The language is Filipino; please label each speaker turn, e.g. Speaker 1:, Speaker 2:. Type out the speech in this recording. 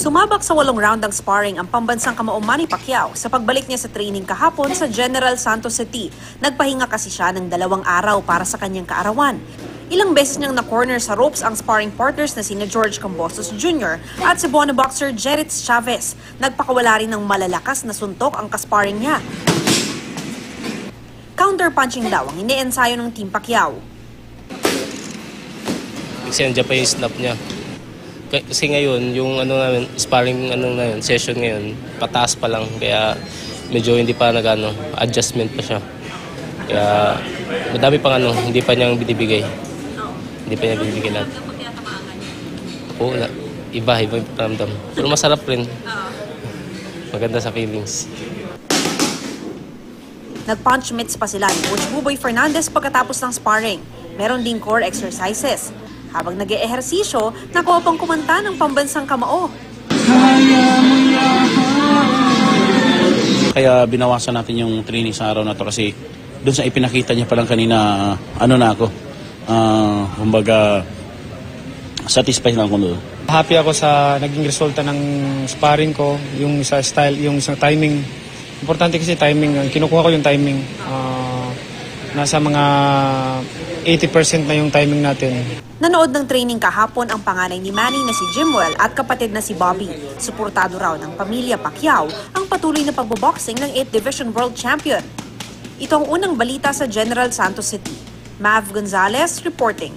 Speaker 1: Sumabak sa 8 round ng sparring ang pambansang kamao Manny Pacquiao sa pagbalik niya sa training kahapon sa General Santos City. Nagpahinga kasi siya ng 2 araw para sa kanyang kaarawan. Ilang beses niyang na-corner sa ropes ang sparring partners na sina George Cambosos Jr. at si Cebuano boxer Jeritz Chavez. Nagpakawala rin ng malalakas na suntok ang kasparring niya. Counter-punching daw ang ine-ensayo ng Team Pacquiao.
Speaker 2: Kasi nandiyan pa yung snap niya. Kasi ngayon, yung sparring session ngayon, pataas pa lang. Kaya medyo hindi pa adjustment pa siya. Kaya madami pang hindi pa niyang binibigay. Hindi pa niya binibigay lahat. Oo, iba yung paramdam. Pero masarap rin. Maganda sa feelings.
Speaker 1: Nag-punch mitts pa sila ni Coach Buboy Fernandez pagkatapos ng sparring. Meron din core exercises. Habang nag-eehersisyo, nakuha pang kumanta ng pambansang kamao.
Speaker 3: Kaya binawasan natin yung training sa araw na to kasi doon sa ipinakita niya palang kanina, kumbaga, satisfied lang ako doon.
Speaker 4: Happy ako sa naging resulta ng sparring ko, yung sa style, yung isang timing. Importante kasi timing, kinukuha ko yung timing. Nasa mga 80% na yung timing natin.
Speaker 1: Nanood ng training kahapon ang panganay ni Manny na si Jimwell at kapatid na si Bobby. Suportado raw ng pamilya Pacquiao ang patuloy na pagboboxing ng 8th Division World Champion. Ito ang unang balita sa General Santos City. Mav Gonzalez reporting.